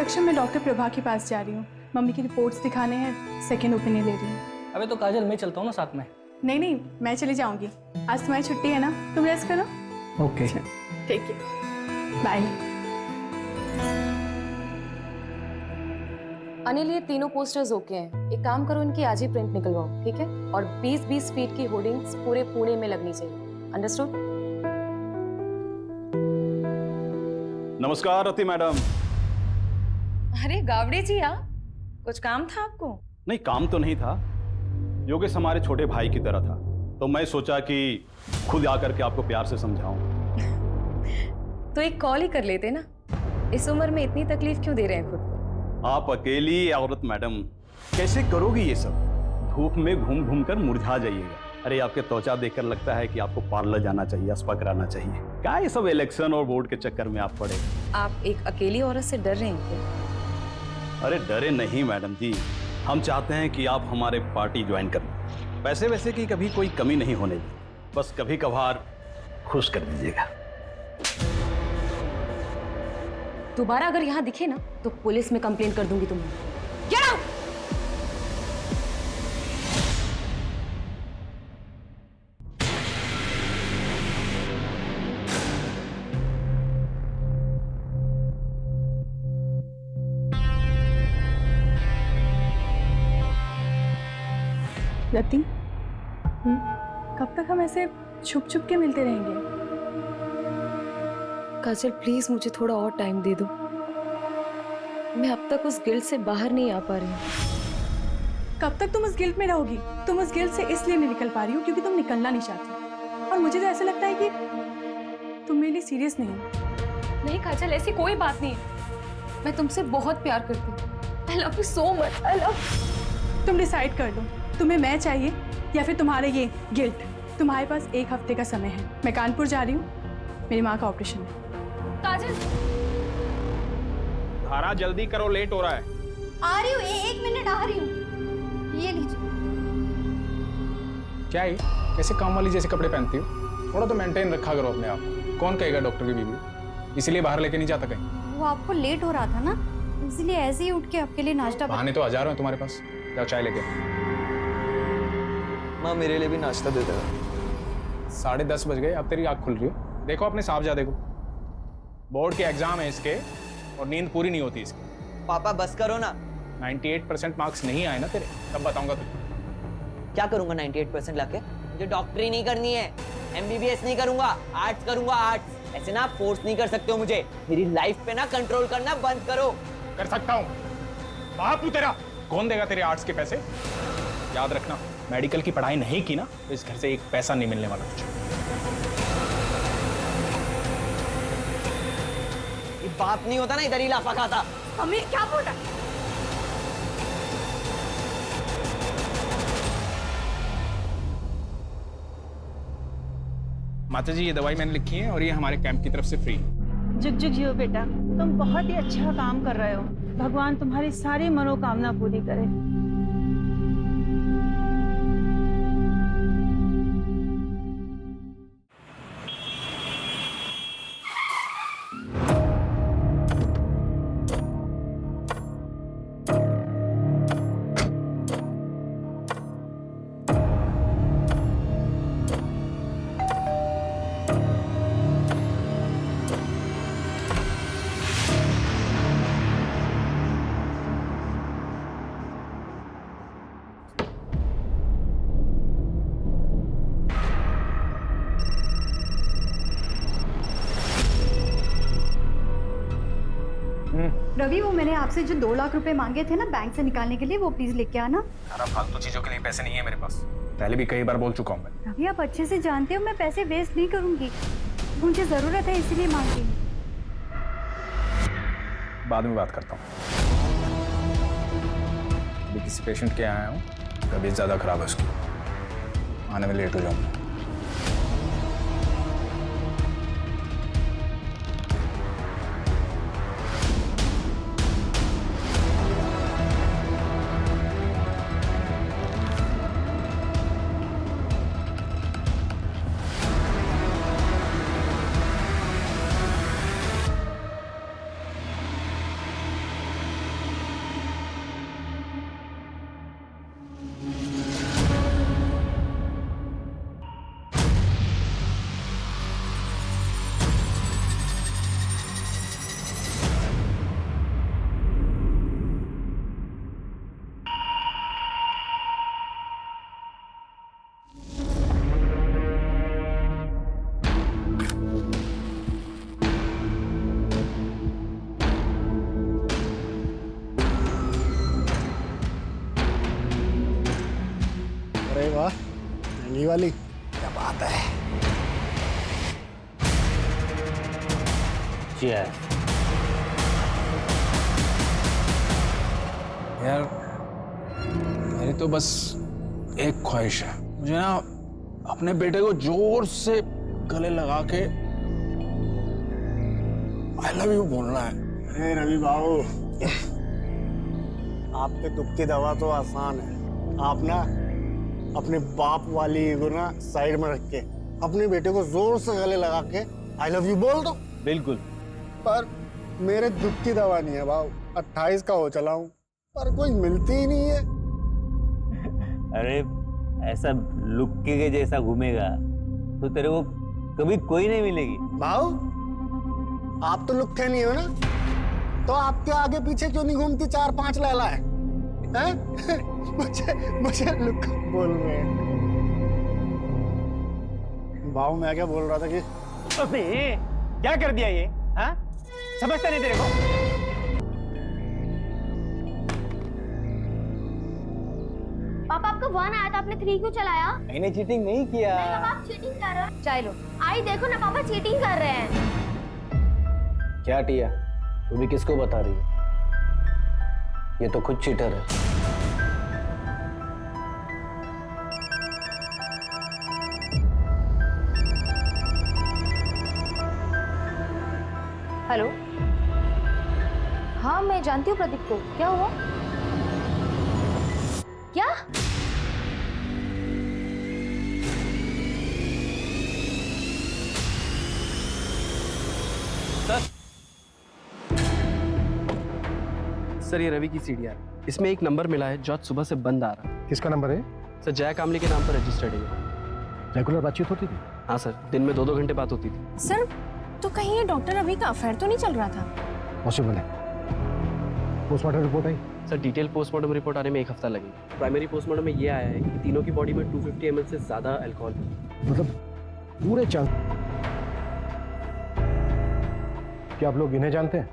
लक्ष्य मैं डॉक्टर प्रभा के पास जा रही हूँ। मम्मी की रिपोर्ट्स दिखाने हैं, सेकेंड ओपिनियन ले रही हूँ। अबे तो काजल, मैं चलता हूँ ना साथ में। नहीं नहीं, मैं चली जाऊंगी। आज तुम्हारी छुट्टी है ना, तुम रेस्ट करो। ओके ठीक है, बाय। अनिल, ये तीनों पोस्टर्स ओके हैं। एक काम करो, इनकी आज ही प्रिंट निकलवाओ, ठीक है? और 20-20 फीट की होर्डिंग्स पूरे पुणे में लगनी चाहिए। अंडरस्टूड? नमस्कार रति मैडम। अरे गावड़े जी, आप कुछ काम था आपको? नहीं, काम तो नहीं था। योगेश हमारे छोटे भाई की तरह था, तो मैं सोचा कि खुद आकर के आपको प्यार से समझाऊं। तो एक कॉल ही कर लेते ना। इस उम्र में इतनी तकलीफ क्यों दे रहे हैं खुद को? आप अकेली औरत मैडम, कैसे करोगी ये सब? धूप में घूम घूम कर मुरझा जाइएगा। अरे आपके त्वचा देखकर लगता है कि आपको पार्लर जाना चाहिए, स्पा कराना चाहिए। क्या ये सब इलेक्शन और वोट के चक्कर में आप पड़े? आप एक अकेली औरत से डर रहे हैं क्या? अरे डरे नहीं मैडम जी, हम चाहते हैं कि आप हमारे पार्टी ज्वाइन कर लें। पैसे वैसे की कभी कोई कमी नहीं होने दी, बस कभी कभार खुश कर दीजिएगा। दोबारा अगर यहाँ दिखे ना तो पुलिस में कंप्लेन कर दूंगी तुम्हें। Get out! रति, कब तक हम ऐसे छुप छुप के मिलते रहेंगे? काजल प्लीज मुझे थोड़ा और टाइम दे दो। मैं अब तक उस गिल्ट से बाहर नहीं आ पा रही हूँ। कब तक तुम उस गिल्ट में रहोगी? तुम उस गिल्ट से इसलिए नहीं निकल पा रही हो क्योंकि तुम निकलना नहीं चाहती। और मुझे तो ऐसा लगता है कि तुम मेरे लिए सीरियस नहीं हो। नहीं काजल, ऐसी कोई बात नहीं है। मैं तुमसे बहुत प्यार करती हूँ। I love you so much. I love. तुम डिसाइड कर लो, तुम्हें मैं चाहिए या फिर तुम्हारे ये गिल्ट। तुम्हारे पास 1 हफ्ते का समय है। मैं कानपुर जा रही हूँ, मेरी माँ का ऑपरेशन है। काजल, धारा जल्दी करो, लेट हो रहा है। आ रही हूँ, 1 मिनट आ रही हूँ। ये लीजिए। क्या है, कैसे काम वाली जैसे कपड़े पहनती हो? थोड़ा तो मेंटेन रखा करो अपने आप को। कौन कहेगा डॉक्टर की बीवी? इसीलिए बाहर लेके नहीं जाता कहीं। वो आपको लेट हो रहा था ना, इसलिए ऐसे ही उठ के आपके लिए नाश्ता बहाने तो हजारों हैं तुम्हारे पास। जाओ चाय लेके। माँ मेरे लिए भी नाश्ता दे देना। 10:30 बज गए, अब तेरी आँख खुल रही है। देखो अपने साहबजादे को, बोर्ड के एग्जाम है इसके और नींद पूरी नहीं होती इसकी। पापा बस करो ना। 98% मार्क्स नहीं आए ना तेरे, तब बताऊंगा तुझे। क्या करूंगा 98% लाके? मुझे डॉक्टरी नहीं करनी है, MBBS नहीं करूंगा, आर्ट्स करूंगा, आर्ट्स। ऐसे ना फोर्स नहीं कर सकते हो मुझे। मेरी लाइफ पे ना कंट्रोल करना बंद करो। कर सकता हूँ, बाप हूँ तेरा। कौन देगा तेरे आर्ट्स के पैसे? याद रखना, मेडिकल की पढ़ाई नहीं की ना तो इस घर से 1 पैसा नहीं मिलने वाला तुझे। ये बाप नहीं होता ना, इधर ही लाफा खाता। हमें क्या बोला? माता जी, ये दवाई मैंने लिखी है और ये हमारे कैंप की तरफ से फ्री है। जुग जुग जियो बेटा, तुम बहुत ही अच्छा काम कर रहे हो। भगवान तुम्हारी सारी मनोकामना पूरी करे। रवि, वो मैंने आपसे जो 2 लाख रुपए मांगे थे ना बैंक से निकालने के लिए, वो प्लीज लेके आना। सारा फालतू चीजों के लिए पैसे नहीं है मेरे पास। पहले भी कई बार बोल चुका हूँ मैं। रवि, आप अच्छे से जानते हो मैं पैसे वेस्ट नहीं करूंगी। मुझे जरूरत है इसीलिए मांग रही हूँ। बाद में बात करता हूँ। अभी किसी पेशेंट के यहाँ आया हूँ, तबीयत ज्यादा खराब है उसकी, आने में लेट हो जाऊंगा। अरे वाह, महंगी वाली, क्या बात है। यार मेरी तो बस एक ख्वाहिश है, मुझे ना अपने बेटे को जोर से गले लगा के आई लव यू बोलना है। अरे रवि बाबू, आपके दुख की दवा तो आसान है। आप ना अपने बाप वाली ईगो ना साइड में रख के अपने बेटे को जोर से गले लगा के आई लव यू बोल दो। बिल्कुल। पर मेरे दुख की दवा नहीं है बाबू, 28 का हो चला हूँ पर कोई मिलती ही नहीं है। अरे ऐसा लुक्के के जैसा घूमेगा तो तेरे को कभी कोई नहीं मिलेगी। भाऊ, आप तो लुक्के नहीं हो ना, तो आपके आगे पीछे क्यों नहीं घूमती 4-5 लैला है? मुझे लुक बोल रहे हैं। भाऊ मैं क्या बोल रहा था कि अबे क्या कर दिया ये? हाँ, समझता नहीं तेरे को? पापा आपका 1 आया था, आपने 3 क्यों चलाया? मैंने चीटिंग नहीं किया। पापा आप चीटिंग कर रहे हो। चाय लो। आई देखो ना पापा चीटिंग कर रहे हैं। क्या टिया, तू भी किसको बता रही है? ये तो खुद चीटर है। हेलो, हाँ मैं जानती हूँ प्रदीप को। क्या हुआ? क्या? सर ये रवि की सीढ़ी है, इसमें एक नंबर मिला है जो आज सुबह से बंद आ रहा है। किसका नंबर है? सर जय कामली के नाम पर रजिस्टर्ड है। रेगुलर बातचीत होती थी? हाँ सर, दिन में 2-2 घंटे बात होती थी। सर तो कहीं ये डॉक्टर रवि का अफेयर तो नहीं चल रहा था? पॉसिबल है। पोस्टमार्टम रिपोर्ट आई? सर डिटेल पोस्टमार्टम रिपोर्ट आने में 1 हफ्ता लगेगा। प्राइमरी पोस्टमार्टम में ये आया है कि तीनों की बॉडी में 250 ml से ज्यादा अल्कोहल है। मतलब पूरे चांस। क्या आप लोग इन्हें जानते हैं?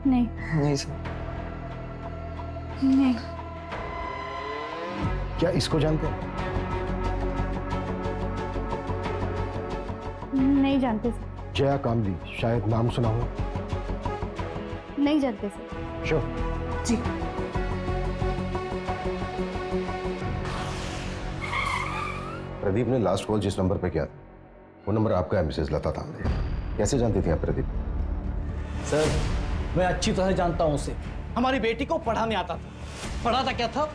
नहीं नहीं सर। नहीं। क्या इसको जानते हैं? नहीं जानते सर। जया कामली, शायद नाम सुना हो। नहीं जानते सर। श्योर? जी। प्रदीप ने लास्ट कॉल जिस नंबर पे किया था वो नंबर आपका है, मिसेस लता तांबरे। कैसे जानती थी आप प्रदीप? सर मैं अच्छी तरह जानता हूँ उसे। हमारी बेटी को पढ़ाने आता था। पढ़ाता क्या था?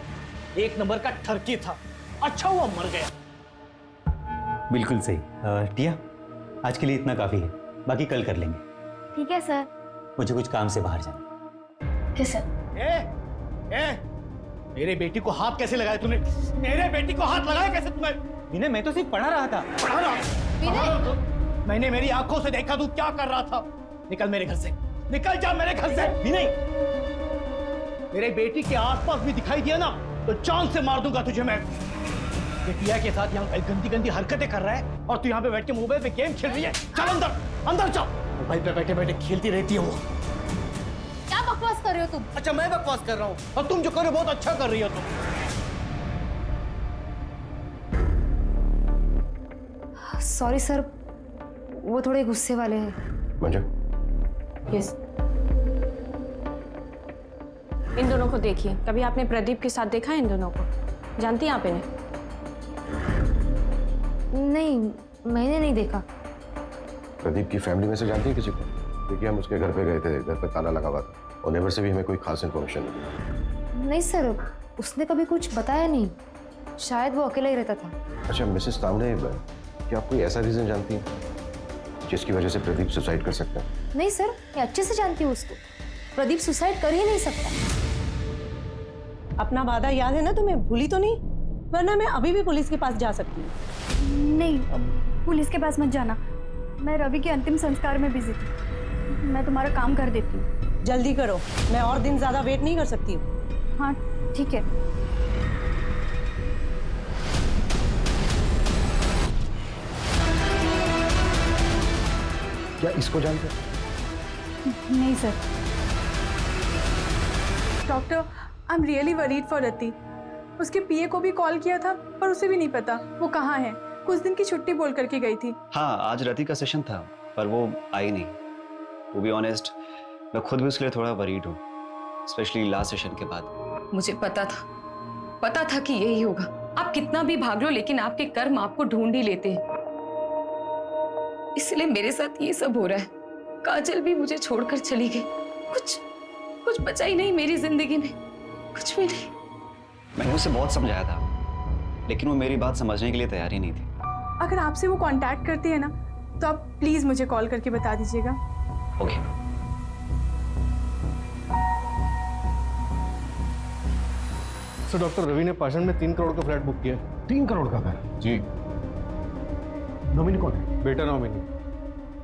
1 नंबर का ठरकी था। अच्छा हुआ मर गया। बिल्कुल सही। टिया, आज के लिए इतना काफी है, बाकी कल कर लेंगे। ठीक है सर। मुझे कुछ काम से बाहर जाना। ठीक सर। मेरे बेटी को हाथ कैसे लगाया तूने? मेरे बेटी को हाथ लगाया कैसे तूने? विनय, मैं तो सिर्फ पढ़ा रहा था। पढ़ा रहा? मैंने मेरी आंखों से देखा तू क्या कर रहा था। निकल मेरे घर से, निकल जा मेरे घर से। विनय, मेरे बेटी के आसपास भी दिखाई दिया ना तो जान से मार दूंगा तुझे मैं। टिया के साथ यहाँ गंदी गंदी हरकतें कर रहा है और तू यहाँ पे बैठ के मोबाइल पे गेम खेल रही है। चल अंदर, अंदर चल। मोबाइल पे बैठे बैठे खेलती रहती है वो। क्या बकवास कर रहे हो तुम? अच्छा मैं बकवास कर रहा हूँ और तुम जो कर रहे हो बहुत अच्छा कर रही हो तुम। सॉरी सर, वो थोड़े गुस्से वाले हैं। मंजू, यस। इन दोनों को देखिए। कभी आपने प्रदीप के साथ देखा है इन दोनों को? जानती हैं आप इन्हें? नहीं, मैंने नहीं देखा। प्रदीप की फैमिली में से जानती है किसी को? क्योंकि हम उसके घर पे गए थे, घर पे ताला लगा हुआ था और नेबर से भी हमें कोई खास इन्फॉर्मेशन नहीं। नहीं सर, उसने कभी कुछ बताया नहीं। शायद वो अकेला ही रहता था। अच्छा मिसेस तांबरे, क्या आप कोई ऐसा रीजन जानती हैं जिसकी वजह से प्रदीप सुसाइड कर सकता है? नहीं सर, मैं अच्छे से जानती हूँ उसको। प्रदीप सुसाइड कर ही नहीं सकता। अपना वादा याद है ना तुम्हें? भूली तो नहीं? वरना मैं अभी भी पुलिस के पास जा सकती हूँ। नहीं, पुलिस के पास मत जाना। मैं रवि के अंतिम संस्कार में बिजी थी। मैं तुम्हारा काम कर देती हूँ। जल्दी करो, मैं और दिन ज्यादा वेट नहीं कर सकती हूँ। हाँ ठीक है। क्या इसको जानते हैं? नहीं sir. Doctor, I am really worried for Rati. उसके पीए को भी कॉल किया था पर उसे भी नहीं पता वो कहाँ है। कुछ दिन की छुट्टी बोल करके गई थी। हाँ, आज रति का सेशन था पर वो आई नहीं। टू बी ऑनेस्ट, मैं खुद भी उसके लिए थोड़ा वरीड हूँ, स्पेशली लास्ट सेशन के बाद। मुझे पता था कि यही होगा। आप कितना भी भाग लो लेकिन आपके कर्म आपको ढूंढ ही लेते हैं, इसलिए मेरे साथ ये सब हो रहा है। काजल भी मुझे छोड़कर चली गई, कुछ बचा ही नहीं मेरी जिंदगी में, कुछ भी नहीं। मैंने उसे बहुत समझाया था लेकिन वो मेरी बात समझने के लिए तैयार ही नहीं थी। अगर आपसे वो कांटेक्ट करती है ना तो आप प्लीज मुझे कॉल करके बता दीजिएगा। ओके। सर डॉक्टर रवि ने पाषाण में 3 करोड़ का फ्लैट बुक किया। 3 करोड़ का फ्लैट? जी। नॉमिनी कौन है? बेटा नॉमिनी।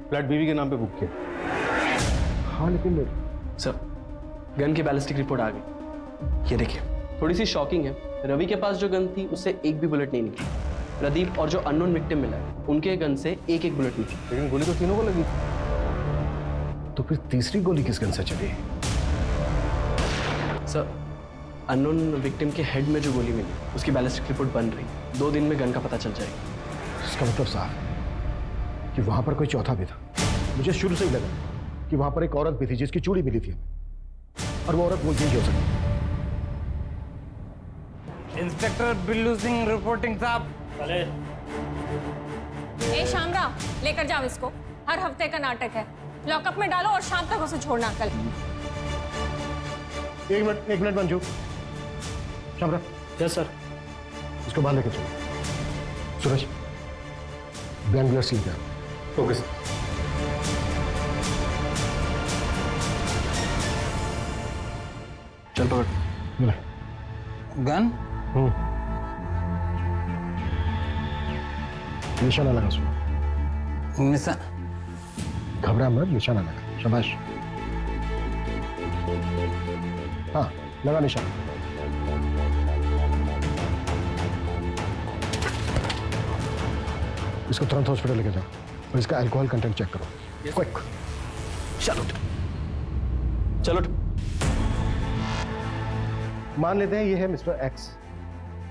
फ्लैट बीवी के नाम पे बुक किया। हाँ लेकिन सर गन की बैलिस्टिक रिपोर्ट आ गई, ये देखिए। थोड़ी सी शॉकिंग है, रवि के पास जो गन थी उससे एक भी बुलेट नहीं निकली। प्रदीप और जो अननोन विक्टिम मिला है उनके गन से एक बुलेट निकली। लेकिन गोली तो तीनों को लगी थी। तो फिर तीसरी गोली किस गन से चली? सर अननोन विक्टिम के हेड में जो गोली मिली उसकी बैलिस्टिक रिपोर्ट बन रही, 2 दिन में गन का पता चल जाएगा। इसका मतलब साफ है कि वहां पर कोई चौथा भी था। मुझे शुरू से ही लगा कि वहां पर एक औरत भी थी जिसकी चूड़ी मिली थी हमें, और वो औरत वो यही हो सकती। इंस्पेक्टर बिल्लू सिंह रिपोर्टिंग साहब। ए शामराव, लेकर जाओ इसको, हर हफ्ते का नाटक है। लॉकअप में डालो और शाम तक उसे छोड़ना कल। एक minute Manju. Shamrao. Yes sir. इसको बांध लेके चलो। सूरज बैंगलोर सील कर। Okay sir. चल पकड़। गन? निशाना लगा उसमें। घबरा मत, निशाना लगा। शाबाश। हाँ लगा निशाना। इसको तुरंत हॉस्पिटल लेके जाओ और इसका अल्कोहल कंटेंट चेक करो। क्विक। चलो। मान लेते हैं ये है मिस्टर एक्स।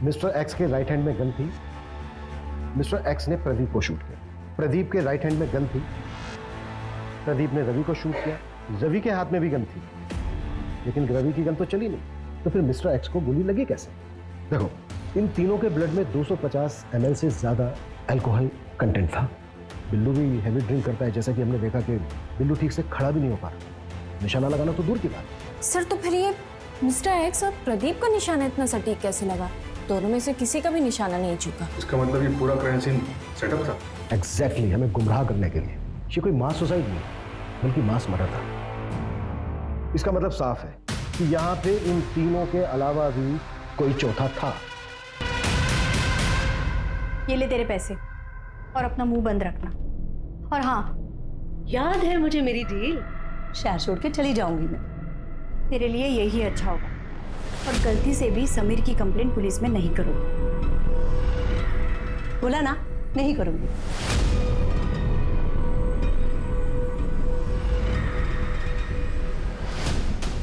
मिस्टर एक्स के राइट हैंड में गन थी। मिस्टर एक्स ने प्रदीप को शूट किया। प्रदीप के राइट हैंड में गन थी। प्रदीप ने रवि को शूट किया। रवि के हाथ में भी गन थी लेकिन रवि की गन तो चली नहीं, तो फिर मिस्टर एक्स को गोली लगी कैसे? देखो इन तीनों के ब्लड में 250 ml से ज्यादा अल्कोहल कंटेंट था। बिल्लू भी हैवी ड्रिंक करता है, जैसा कि हमने देखा कि बिल्लू ठीक से खड़ा भी नहीं हो पा रहा। निशाना लगाना तो दूर की बात। सर तो फिर ये मिस्टर एक्स और प्रदीप का निशाना इतना सटीक कैसे लगा? दोनों में से किसी का भी निशाना नहीं चुका। इसका मतलब ये पूरा क्राइम सीन सेटअप था। एग्जैक्टली, हमें गुमराह करने के लिए। ये कोई मास सुसाइड नहीं बल्कि मास मर्डर था। इसका मतलब साफ है कि यहाँ पे इन तीनों के अलावा भी कोई चौथा था। ये ले तेरे पैसे और अपना मुंह बंद रखना। और हाँ, याद है मुझे मेरी डील, शहर छोड़ के चली जाऊंगी मैं। तेरे लिए यही अच्छा होगा। और गलती से भी समीर की कंप्लेंट पुलिस में नहीं करोगे। बोला ना, नहीं करूंगी।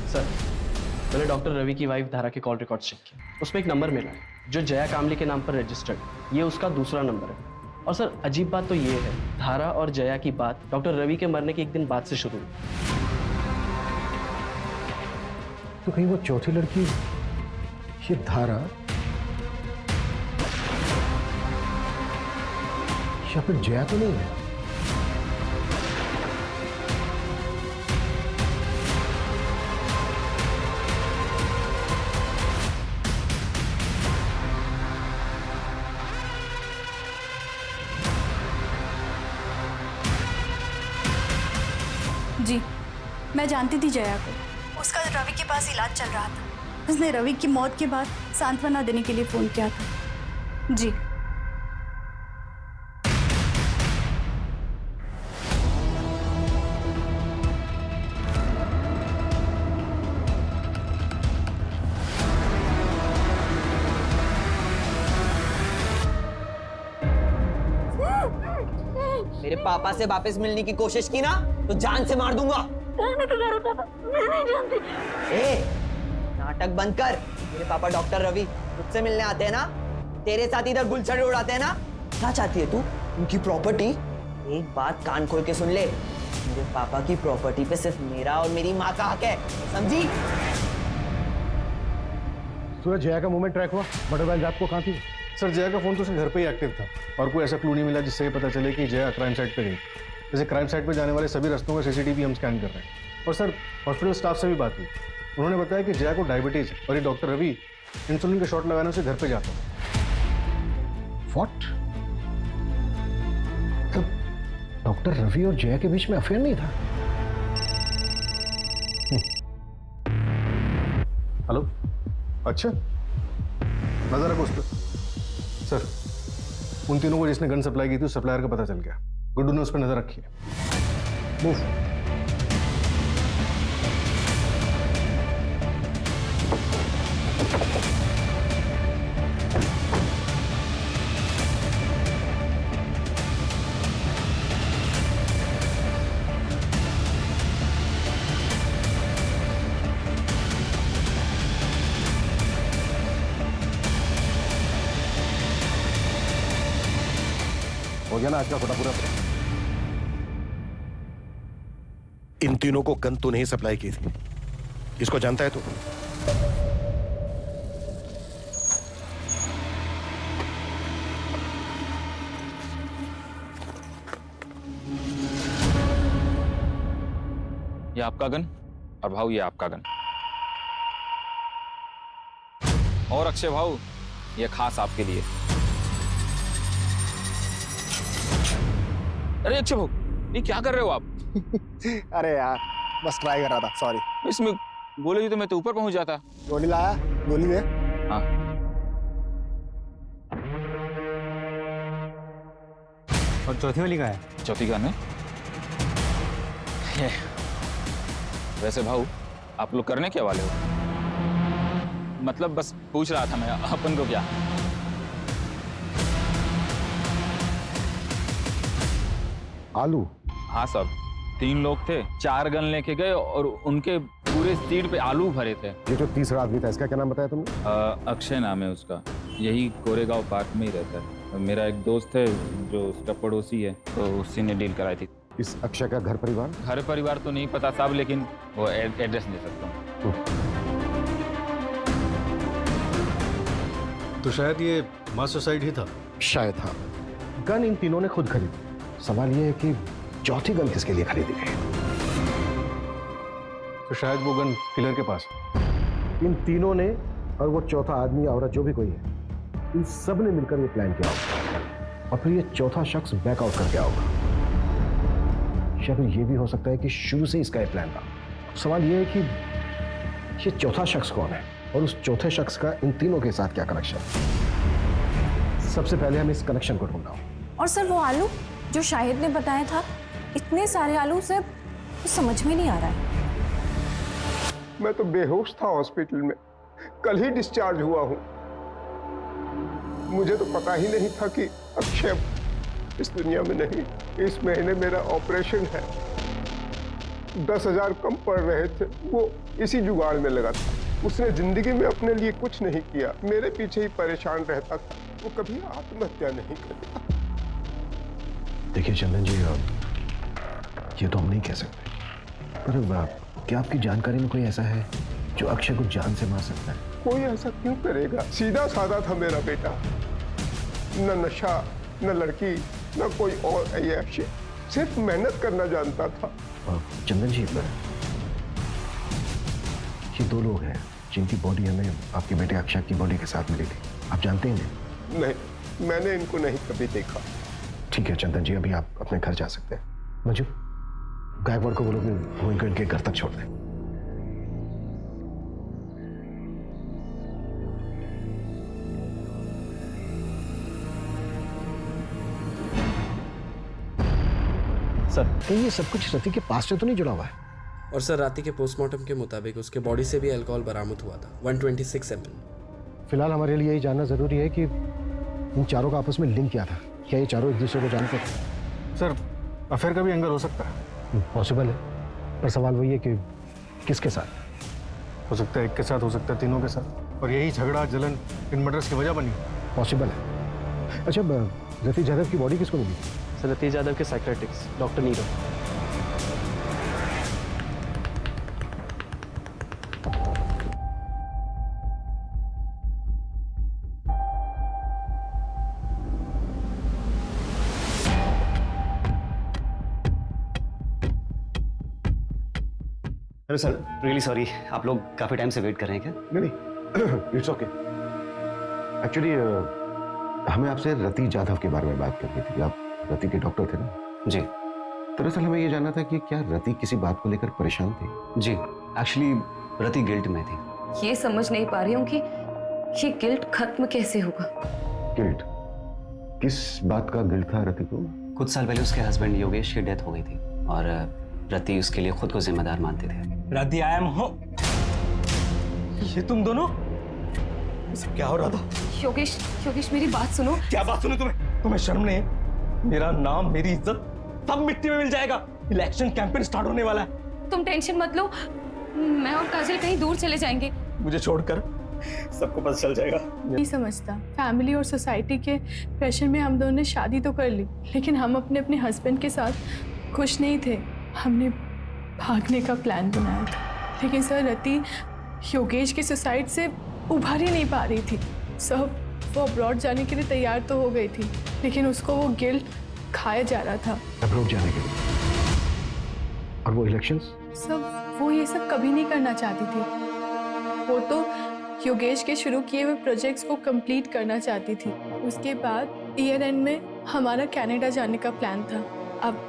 सर मैंने डॉक्टर रवि की वाइफ धारा के कॉल रिकॉर्ड चेक किया, उसमें एक नंबर मिला है जो जया कामली के नाम पर रजिस्टर्ड। ये उसका दूसरा नंबर है। और सर अजीब बात तो ये है, धारा और जया की बात डॉक्टर रवि के मरने के 1 दिन बाद से शुरू हुई। तो कहीं वो चौथी लड़की ये धारा या फिर जया तो नहीं है? जी, मैं जानती थी जया को। उसका रवि के पास इलाज चल रहा था। उसने रवि की मौत के बाद सांत्वना देने के लिए फोन किया था। जी। मेरे पापा से वापस मिलने की कोशिश की ना तो जान से मार दूंगा। मैं नहीं जानती। ए, नाटक बंद कर। मेरे पापा डॉक्टर रवि मुझसे मिलने आते हैं ना, तेरे साथ इधर गुलछड़े उड़ाते हैं ना। क्या चाहती है तू? उनकी प्रॉपर्टी? एक बात कान खोल के सुन ले, मेरे पापा की प्रॉपर्टी पे सिर्फ मेरा और मेरी माँ का हक है, समझी? सूरज, जया का मूवमेंट ट्रैक हुआ? मर्डर वाली रात को कहाँ थी? सर जया का फोन तो उसके घर पे ही एक्टिव था और कोई ऐसा क्लू नहीं मिला जिससे ये पता चले कि जया क्राइम साइट पे गई। जैसे क्राइम साइट पे जाने वाले सभी रास्तों का सीसीटीवी हम स्कैन कर रहे हैं। और सर हॉस्पिटल स्टाफ से भी बात हुई, उन्होंने बताया कि जया को डायबिटीज और ये डॉक्टर रवि इंसुलिन का शॉट लगाने से घर पे जाता है। व्हाट? डॉक्टर रवि और जया के बीच में अफेयर नहीं था? हेलो, अच्छा नजर रखो उस पर। सर उन तीनों को जिसने गन सप्लाई की थी उस सप्लायर का पता चल गया। गुड्डू ने उस पर नजर रखी है। मूव। हो गया ना आज का खोटा पूरा? इन तीनों को गन तूने ही सप्लाई की थी, इसको जानता है तू? ये आपका गन और भाऊ ये आपका गन। और अक्षय भाऊ ये खास आपके लिए। अरे अक्षय भाऊ ये क्या कर रहे हो आप? अरे यार बस ट्राई कर रहा था, सॉरी। इसमें गोली दी तो मैं तो ऊपर पहुंच जाता। गोली लाया? गोली दे। हाँ और चौथी वाली कहाँ है? चौथी गन है। वैसे भाऊ आप लोग करने क्या वाले हो? मतलब बस पूछ रहा था मैं, अपन को क्या? आलू? हाँ सब 3 लोग थे, 4 गन लेके गए और उनके पूरे सीट पे आलू भरे थे। ये जो तीसरा आदमी था इसका क्या नाम बताया तुमने? अक्षय नाम है उसका, यही कोरेगांव पार्क में ही रहता है। मेरा एक दोस्त है जो उसका पड़ोसी है, तो उसी ने डील कराई थी। इस अक्षय का घर परिवार? घर परिवार तो नहीं पता साहब, लेकिन वो एड्रेस दे सकता हूँ। तो शायद ये मास सुसाइड ही था। शायद हाँ। गन इन तीनों ने खुद खरीदी। सवाल ये है कि चौथी गन किसके लिए खरीदी गई? तो शायद वो गन किलर के पास। इन तीनों ने और वो चौथा आदमी या औरत जो भी कोई है, इन सब ने मिलकर ये प्लान किया होगा और फिर ये चौथा शख्स बैकआउट कर गया होगा। या फिर ये भी हो सकता है कि शुरू से इसका ये प्लान था। सवाल ये है कि ये चौथा शख्स कौन है और उस चौथे शख्स का इन तीनों के साथ क्या कनेक्शन? सबसे पहले हम इस कनेक्शन को ढूंढना होगा। और सर वो आलू जो शाहिद ने बताया था, इतने सारे आलू से समझ में नहीं आ रहा है। मैं तो बेहोश था हॉस्पिटल में, कल ही डिस्चार्ज हुआ हूं। मुझे तो पता ही नहीं था कि अक्षय इस दुनिया में नहीं। इस महीने मेरा ऑपरेशन है, 10,000 कम पड़ रहे थे, वो इसी जुगाड़ में लगा था। उसने जिंदगी में अपने लिए कुछ नहीं किया, मेरे पीछे ही परेशान रहता था। वो कभी आत्महत्या नहीं करता। देखिए चंदन जी, ये तो हम नहीं कह सकते, पर क्या आपकी जानकारी में कोई ऐसा है जो अक्षय को जान से मार सकता है? कोई ऐसा क्यों करेगा? सीधा साधा था मेरा बेटा, न नशा, न लड़की, न कोई और ऐसी, सिर्फ मेहनत करना जानता था। चंदन जी, ये 2 लोग हैं जिनकी बॉडी हमें आपके बेटे अक्षय की बॉडी के साथ मिली थी। आप जानते हैं इन्हें? नहीं, मैंने इनको नहीं कभी देखा। ठीक है चंदन जी, अभी आप अपने घर जा सकते हैं। मंजू, गायकवाड़ को बोलो कि वो इनको इनके घर तक छोड़ दें। सर कहीं ये सब कुछ रति के पास से तो नहीं जुड़ा हुआ है? और सर राति के पोस्टमार्टम के मुताबिक उसके बॉडी से भी अल्कोहल बरामद हुआ था, 126 ml। फिलहाल हमारे लिए यही जानना जरूरी है कि इन चारों का आपस में लिंक क्या था। क्या ये चारों एक दूसरे को जानते थे? सर अफेयर का भी एंगल हो सकता है। पॉसिबल है, पर सवाल वही है कि किसके साथ? हो सकता है एक के साथ, हो सकता है तीनों के साथ, और यही झगड़ा जलन इन मर्डर्स की वजह बनी। पॉसिबल है। अच्छा, रति यादव की बॉडी किसको मिली? सर रति यादव के साइकेट्रिक्स डॉक्टर नीरव। अरे सर, रियली सॉरी, आप लोग काफी टाइम से वेट कर रहे हैं क्या? नहीं, इट्स ओके। एक्चुअली हमें आपसे रति यादव के बारे में बात करनी थी। आप रति के डॉक्टर थे ना? जी। दरअसल हमें ये जानना था कि क्या रति किसी बात को लेकर परेशान थी? जी, एक्चुअली रति गिल्ट में थी। ये समझ नहीं पा रही हूँ कि ये गिल्ट खत्म कैसे होगा। गिल्ट? किस बात का गिल्ट था रति को? कुछ साल पहले उसके हस्बैंड योगेश की डेथ हो गई थी और रति उसके लिए खुद को जिम्मेदार मानते थे। रति, आई एम होम। ये तुम दोनों? क्या हो रहा था? योगेश, योगेश मेरी बात सुनो। क्या बात सुनो तुम्हें शर्म नहीं? मेरा नाम, मेरी इज्जत सब मिट्टी में मिल जाएगा। इलेक्शन कैंपेन स्टार्ट होने वाला है। तुम टेंशन मत लो, मैं और काजल कहीं दूर चले जाएंगे। मुझे छोड़कर सबको पता चल जाएगा। नहीं समझता, फैमिली और सोसाइटी के प्रेशर में हम दोनों ने शादी तो कर ली, लेकिन हम अपने अपने हस्बैंड के साथ खुश नहीं थे। हमने भागने का प्लान बनाया था, लेकिन सर रति योगेश के सुसाइड से उभर ही नहीं पा रही थी। सब वो अब्रॉड जाने के लिए तैयार तो हो गई थी, लेकिन उसको वो गिल्ट खाया जा रहा था। अब्रॉड जाने के लिए? और वो इलेक्शंस? सब वो ये सब कभी नहीं करना चाहती थी। वो तो योगेश के शुरू किए हुए प्रोजेक्ट्स को कंप्लीट करना चाहती थी। उसके बाद ईयर एंड में हमारा कनाडा जाने का प्लान था। अब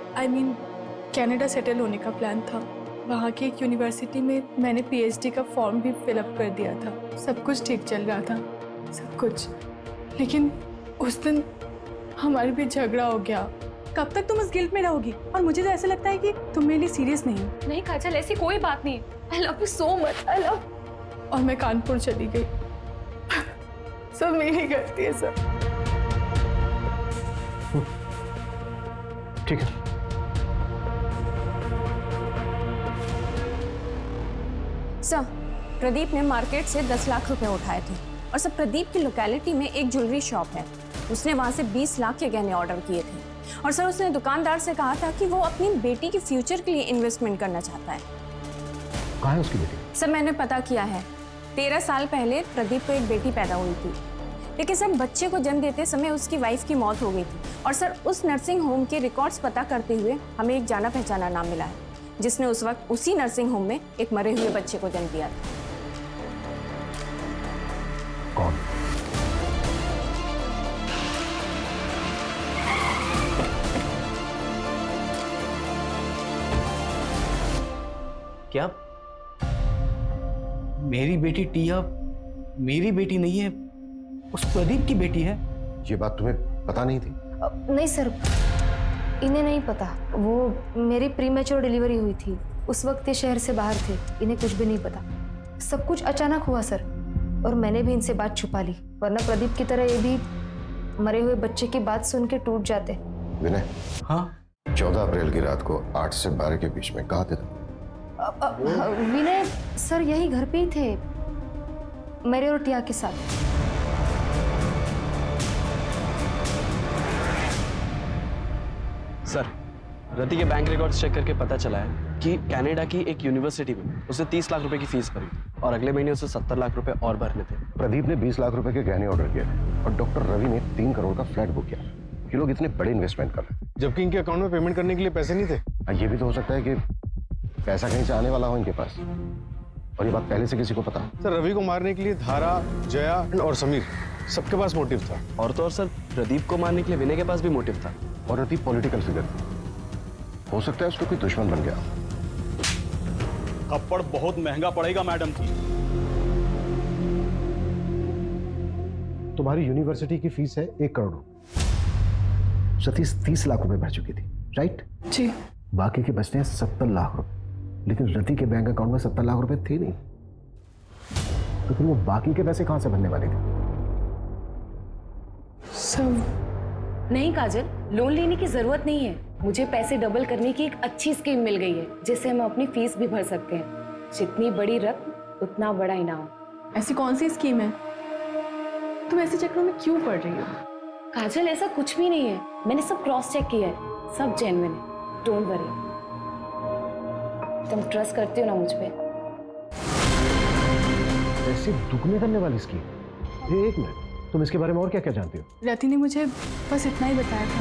कनाडा सेटल होने का प्लान था। वहाँ की एक यूनिवर्सिटी में मैंने पीएचडी का फॉर्म भी फिलअप कर दिया था। सब कुछ ठीक चल रहा था, सब कुछ। लेकिन उस दिन हमारे बीच झगड़ा हो गया। कब तक तुम उस गिल्ट में रहोगी? और मुझे तो ऐसा लगता है कि तुम मेरे लिए सीरियस नहीं हो। नहीं काजल, ऐसी कोई बात नहीं। I love you so much, I love. और मैं कानपुर चली गई। सब मेरी गलती है सर। ठीक है। सर, प्रदीप ने मार्केट से 10 लाख रुपए उठाए थे और सर प्रदीप की लोकेलिटी में एक ज्वेलरी शॉप है, उसने वहां से 20 लाख के गहने ऑर्डर किए थे और सर उसने दुकानदार से कहा था कि वो अपनी बेटी के फ्यूचर के लिए इन्वेस्टमेंट करना चाहता है। कहाँ है उसकी बेटी? सर मैंने पता किया है, 13 साल पहले प्रदीप को एक बेटी पैदा हुई थी, लेकिन सर बच्चे को जन्म देते समय उसकी वाइफ की मौत हो गई थी और सर उस नर्सिंग होम के रिकॉर्ड्स पता करते हुए हमें एक जाना पहचाना नाम मिला है जिसने उस वक्त उसी नर्सिंग होम में एक मरे हुए बच्चे को जन्म दिया था। कौन? क्या मेरी बेटी टिया मेरी बेटी नहीं है, उस प्रदीप की बेटी है? ये बात तुम्हें पता नहीं थी? नहीं सर, इन्हें नहीं पता। वो मेरी प्रीमेच्योर डिलीवरी हुई थी, उस वक्त ये शहर से बाहर थे, इन्हें कुछ भी नहीं पता। सब कुछ अचानक हुआ सर, और मैंने भी इनसे बात छुपा ली, वरना प्रदीप की तरह ये भी मरे हुए बच्चे की बात सुन के टूट जाते। विनय, हाँ? 14 अप्रैल की रात को 8 से 12 के बीच में कहाँ थे तुम? विनय सर यही घर पे ही थे, मेरे और टिया के साथ। सर, रति के बैंक रिकॉर्ड्स चेक करके पता चला है कि कनाडा की एक यूनिवर्सिटी में उसे 30 लाख रुपए की फीस भरी थी और अगले महीने उसे 70 लाख रुपए और भरने थे। प्रदीप ने 20 लाख रुपए के गहने ऑर्डर किए थे और डॉक्टर रवि ने 3 करोड़ का फ्लैट बुक किया। ये लोग इतने बड़े इन्वेस्टमेंट कर रहे थे, जबकि इनके अकाउंट में पेमेंट करने के लिए पैसे नहीं थे। ये भी तो हो सकता है कि पैसा कहीं से आने वाला हो इनके पास, और ये बात पहले से किसी को पता। सर, रवि को मारने के लिए धारा, जया और समीर सबके पास मोटिव था। और तो और सर, प्रदीप को मारने के लिए विनय के पास भी मोटिव था। और रति पॉलिटिकल फिगर थी, हो सकता है उसको कोई दुश्मन बन गया। थप्पड़ बहुत महंगा पड़ेगा मैडम जी। तुम्हारी यूनिवर्सिटी की फीस है 1 करोड़। सतीश 30 लाख रुपए भर चुकी थी, राइट? जी। बाकी के बचते हैं 70 लाख रुपए, लेकिन रति के बैंक अकाउंट में 70 लाख रुपए थे नहीं, तो फिर वो बाकी के पैसे कहां से भरने वाले थे? सब नहीं काजल, लोन लेने की जरूरत नहीं है। मुझे पैसे डबल करने की एक अच्छी स्कीम मिल गई है, जिससे हम अपनी फीस भी भर सकते हैं। जितनी बड़ी रकम उतना बड़ा इनाम। ऐसी कौन सी स्कीम है? तुम ऐसे चक्रों में क्यों पड़ रही हो? काजल, ऐसा कुछ भी नहीं है, मैंने सब क्रॉस चेक किया है, सब जेन्युइन है, डोंट वरी। तुम ट्रस्ट करती हो ना मुझ पे? ऐसी दुगने करने वाली स्कीम? एक मिनट, तुम इसके बारे में और क्या क्या जानती हो? रति ने मुझे बस इतना ही बताया था।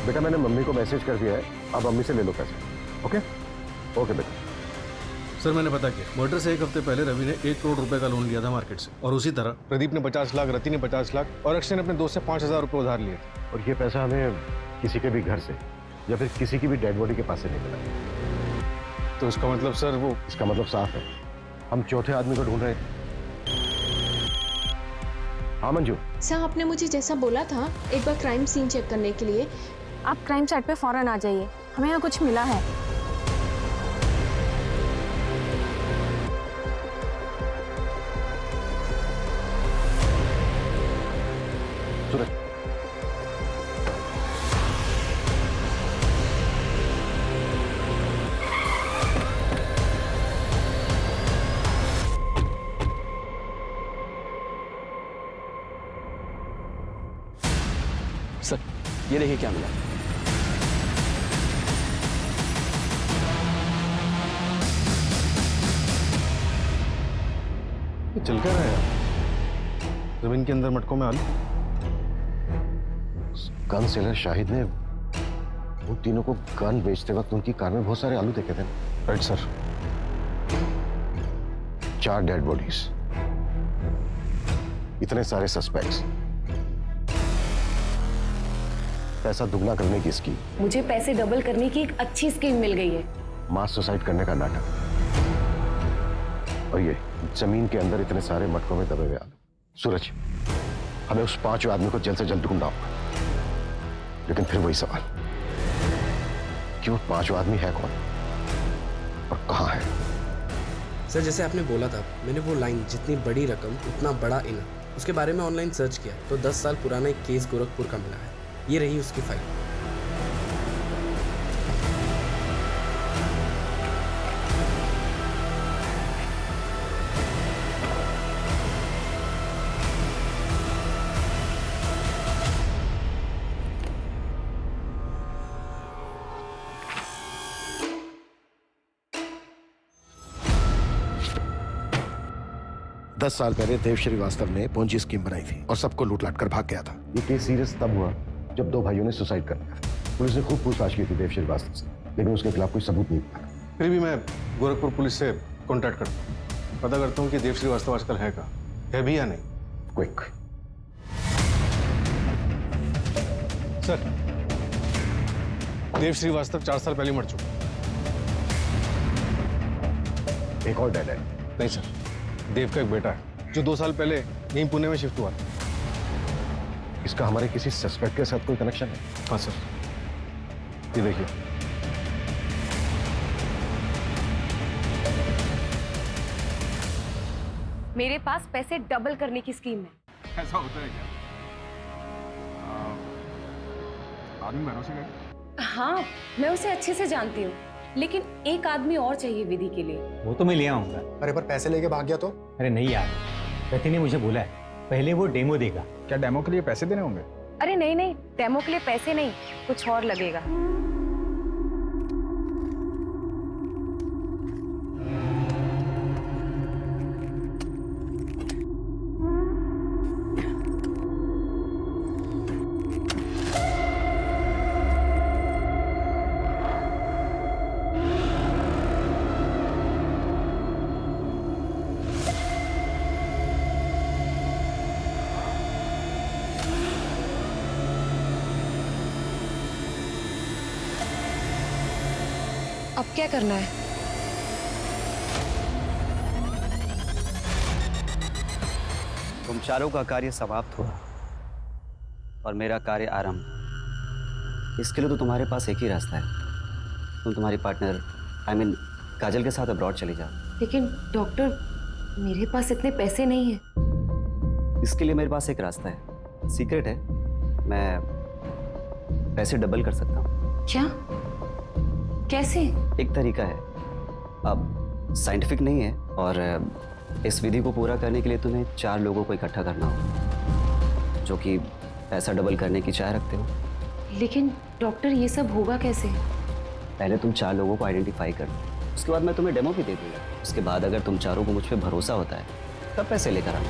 बेटा मैंने मम्मी को मैसेज कर दिया है, अब मम्मी से ले लो पैसे। ओके ओके बेटा। सर मैंने पता किया, मर्डर से एक हफ्ते पहले रवि ने 1 करोड़ रुपए का लोन लिया था मार्केट से, और उसी तरह प्रदीप ने 50 लाख, रति ने 50 लाख और अक्षय ने अपने दोस्त से 5,000 रुपए उधार लिए थे। और ये पैसा हमें किसी के भी घर से या फिर किसी की भी डेड बॉडी के पास से नहीं मिला। तो इसका मतलब सर वो, इसका मतलब साफ है, हम चौथे आदमी को ढूंढ रहे थे। हाँ मंजू। सर आपने मुझे जैसा बोला था एक बार क्राइम सीन चेक करने के लिए, आप क्राइम साइट पे फौरन आ जाइए, हमें यहाँ कुछ मिला है। सूरज, सर ये देखिए क्या मिला। ये चल क्या रहा है यार? जमीन के अंदर मटकों में आलू। गन सेलर शाहिद ने उन तीनों को गन बेचते वक्त उनकी कार में बहुत सारे आलू देखे थे। Right sir. 4 डेड बॉडीज, इतने सारे सस्पेक्ट्स, पैसा दुगना करने की स्कीम। मुझे पैसे डबल करने की एक अच्छी स्कीम मिल गई है। मास सुसाइड करने का नाटक, और ये जमीन के अंदर इतने सारे मटकों में दबे हुए आलू। सूरज, हमें उस 5 आदमी को जल्द से जल्द ढूंढना होगा, लेकिन फिर वही सवाल कि वो 5 आदमी है कौन और कहां है? सर जैसे आपने बोला था, मैंने वो लाइन जितनी बड़ी रकम उतना बड़ा इनाम, उसके बारे में ऑनलाइन सर्च किया तो 10 साल पुराना एक केस गोरखपुर का मिला है। ये रही उसकी फाइल। दस साल पहले देव श्रीवास्तव ने पोंजी स्कीम बनाई थी और सबको लूट लाट कर भाग गया था। ये केस सीरियस तब हुआ जब 2 भाइयों ने सुसाइड कर लिया। पुलिस ने खूब पूछताछ की थी देव श्रीवास्तव से, लेकिन उसके खिलाफ कोई सबूत नहीं मिला। फिर भी मैं गोरखपुर पुलिस से कांटेक्ट करता हूँ, पता करता हूँ कि देव श्रीवास्तव आजकल है कहाँ, है भी या नहीं। क्विक। सर, देव श्रीवास्तव 4 साल पहले मर चुका। एक और डेड है? नहीं सर, देव का एक बेटा है जो 2 साल पहले यहीं पुणे में शिफ्ट हुआ था। इसका हमारे किसी सस्पेक्ट के साथ कोई कनेक्शन है? हाँ सर, ये देखिए। मेरे पास पैसे डबल करने की स्कीम है। ऐसा होता है क्या? आदमी भरोसे का? हाँ, मैं उसे अच्छे से जानती हूँ, लेकिन एक आदमी और चाहिए विधि के लिए। वो तो मैं ले आऊंगा। अरे पर पैसे लेके भाग गया तो? अरे नहीं यार, रति ने मुझे बोला है पहले वो डेमो देगा। क्या डेमो के लिए पैसे देने होंगे? अरे नहीं नहीं, डेमो के लिए पैसे नहीं, कुछ और लगेगा। अब क्या करना है? तुम चारों का कार्य समाप्त हुआ और मेरा कार्य आरंभ। इसके लिए तो तुम्हारे पास एक ही रास्ता है, तुम तुम्हारी पार्टनर काजल के साथ अब्रॉड चली जाओ। लेकिन डॉक्टर, मेरे पास इतने पैसे नहीं हैं। इसके लिए मेरे पास एक रास्ता है, सीक्रेट है, मैं पैसे डबल कर सकता हूँ। क्या? कैसे? एक तरीका है, अब साइंटिफिक नहीं है और इस विधि को पूरा करने के लिए तुम्हें 4 लोगों को इकट्ठा करना होगा, जो कि पैसा डबल करने की चाह रखते हो। लेकिन डॉक्टर ये सब होगा कैसे? पहले तुम 4 लोगों को आइडेंटिफाई कर लो, उसके बाद मैं तुम्हें डेमो भी दे दूंगा। उसके बाद अगर तुम चारों को मुझ पे भरोसा होता है तब पैसे लेकर आना।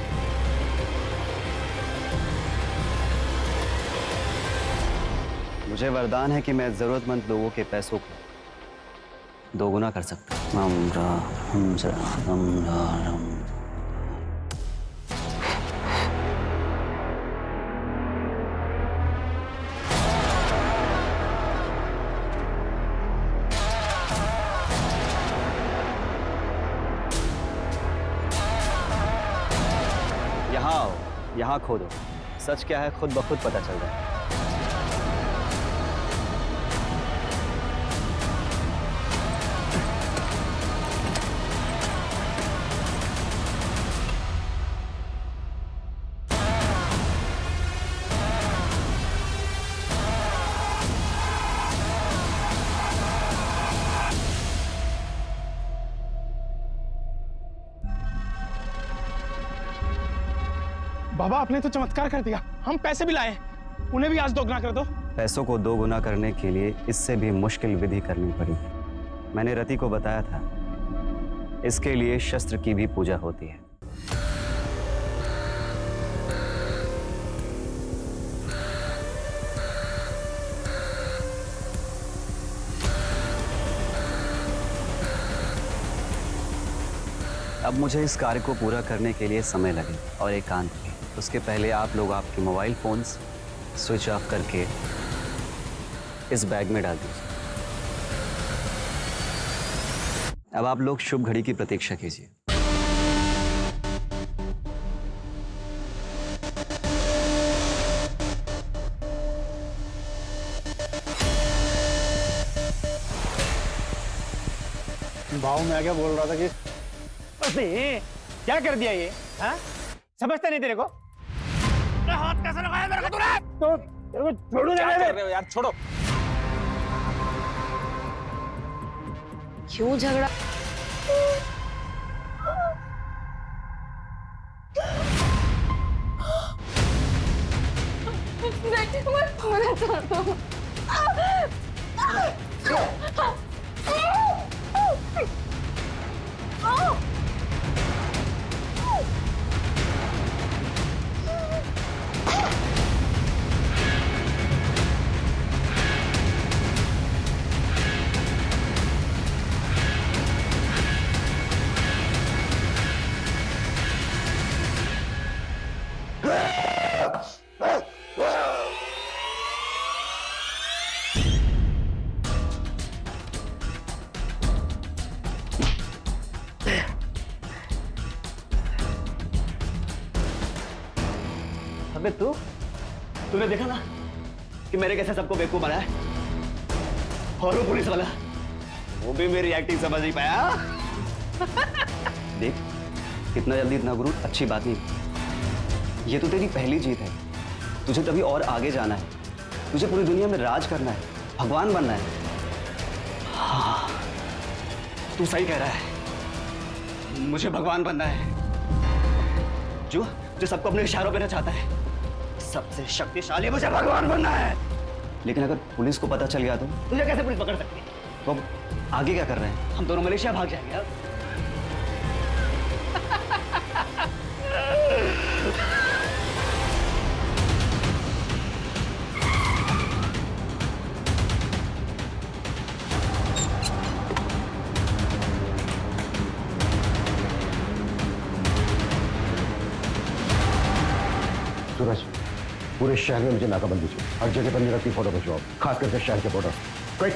मुझे वरदान है कि मैं जरूरतमंद लोगों के पैसों को 2 गुना कर सकता हूँ। यहाँ आओ, यहाँ खोदो, सच क्या है खुद ब खुद पता चल रहा है। बाबा आपने तो चमत्कार कर दिया, हम पैसे भी लाए, उन्हें भी आज 2 गुना कर दो। पैसों को 2 गुना करने के लिए इससे भी मुश्किल विधि करनी पड़ी। मैंने रति को बताया था, इसके लिए शस्त्र की भी पूजा होती है। अब मुझे इस कार्य को पूरा करने के लिए समय लगे और एकांत भी। उसके पहले आप लोग आपके मोबाइल फोन्स स्विच ऑफ करके इस बैग में डाल दीजिए। अब आप लोग शुभ घड़ी की प्रतीक्षा कीजिए। भाव में आगे बोल रहा था कि क्या कर दिया ये? हाँ? समझता नहीं तेरे को? हाथ कैसे लगाया मेरे को तूने? तो छोड़ो क्या कर रहे हो यार, छोड़ो। क्यों झगड़ा? मना चाहता हूँ। अबे तूने देखा ना कि मेरे कैसे सबको बेवकूफ बनाया, और वो पुलिस वाला वो भी मेरी एक्टिंग समझ नहीं पाया। देख कितना जल्दी इतना गुरूर अच्छी बात नहीं। ये तो तेरी पहली जीत है, तुझे तभी और आगे जाना है। तुझे पूरी दुनिया में राज करना है, भगवान बनना है। हाँ, तू सही कह रहा है, मुझे भगवान बनना है, जो सबको अपने इशारों पे नचाता है। सबसे शक्तिशाली मुझे भगवान बनना है। लेकिन अगर पुलिस को पता चल गया तो तुझे कैसे पुलिस पकड़ सकती है? तो आगे क्या कर रहे हैं? हम दोनों मलेशिया भाग जाएंगे अब। सूरज, पूरे शहर में मुझे नाकाबंदी चाहिए। हर जगह पर मेरा की फोटो खिंचवाओ, खास करके शहर के फोटो। क्विक।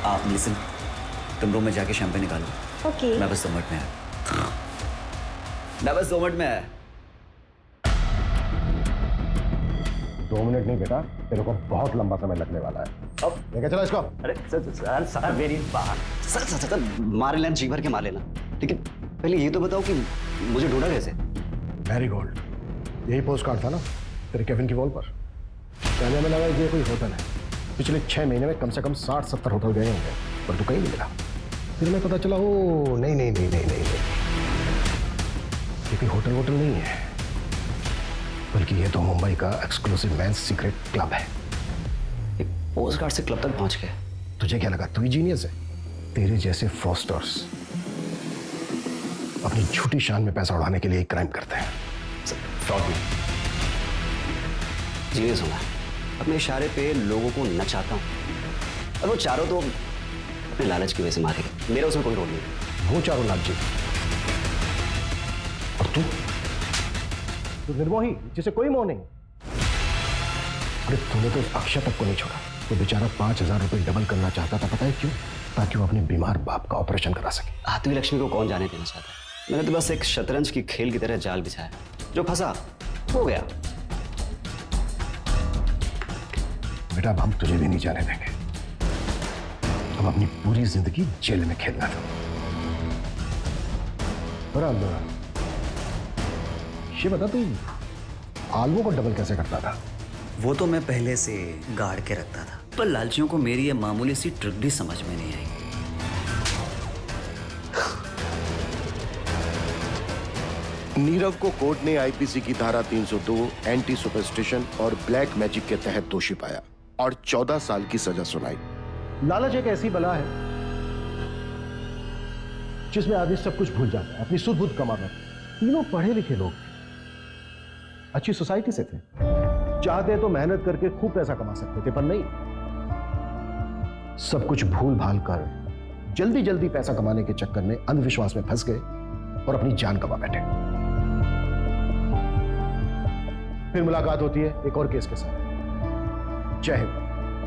आप लिसन, तुम रूम में जाके शैंपेन निकालो। ओके। मैं बस 2 मिनट में आया। मैं बस 2 मिनट में आया। 2 मिनट नहीं बेटा, तेरे को बहुत लंबा समय लगने वाला है। अब लेके चला इसको। अरे सर मेरी बात सर मार लेना, जी भर के मार लेना, लेकिन पहले ये तो बताओ कि मुझे ढूंढा कैसे? मैरीगोल्ड, यही पोस्ट कार्ड था ना तेरे केविन की वॉल पर। कहने में लगा कि ये कोई होटल है। पिछले 6 महीने में कम से कम 60-70 होटल गए होंगे, पर तू कहीं नहीं मिला। फिर मैं पता चला ओ नहीं, ये कोई होटल नहीं है, बल्कि ये तो मुंबई का एक्सक्लूसिव मेंस सीक्रेट क्लब है। एक पोस्ट कार्ड से क्लब तक पहुंच गए। तुझे क्या लगा तू ही जीनियस है? तेरे जैसे फ्रॉस्टर्स अपनी झूठी शान में पैसा उड़ाने के लिए एक क्राइम करते हैं। फ्रॉड में जीनियस हूं मैं। अपने इशारे पे लोगों को नचाता हूं और वो चारों तो अपने लालच की वजह से मारेंगे। मेरा उसमें कोई रोल नहीं है। वो चारों लालची और तू निर्मोही जिसे कोई मोह नहीं। अरे तूने तो अक्षय तक को नहीं छोड़ा। तो बेचारा 5,000 रुपए डबल करना चाहता था, पता है क्यों? ताकि वो अपने बीमार बाप का ऑपरेशन करा सके। आत्मी लक्ष्मी को कौन जाने देना चाहता है? मैंने तो बस एक शतरंज की खेल की तरह जाल बिछाया, जो फंसा हो गया। बेटा अब हम तुझे भी नहीं जाने देंगे। अब अपनी पूरी जिंदगी जेल में खेलना था। ये बता तू आलू को डबल कैसे करता था? वो तो मैं पहले से गाड़ के रखता था, पर लालचियों को मेरी ये मामूली सी ट्रिक भी समझ में नहीं आई। नीरव को कोर्ट ने आईपीसी की धारा 302 एंटी सुपरस्टिशन और ब्लैक मैजिक के तहत दोषी पाया और 14 साल की सजा सुनाई। लालच एक ऐसी बला है जिसमें आदमी सब कुछ भूल जाता है, अपनी सुध बुध कमाता है। तीनों पढ़े लिखे लोग थे, अच्छी सोसाइटी से थे, चाहते तो मेहनत करके खूब पैसा कमा सकते थे, पर नहीं, सब कुछ भूल भाल कर जल्दी जल्दी पैसा कमाने के चक्कर में अंधविश्वास में फंस गए और अपनी जान गंवा बैठे। फिर मुलाकात होती है एक और केस के साथ। जय हिंद।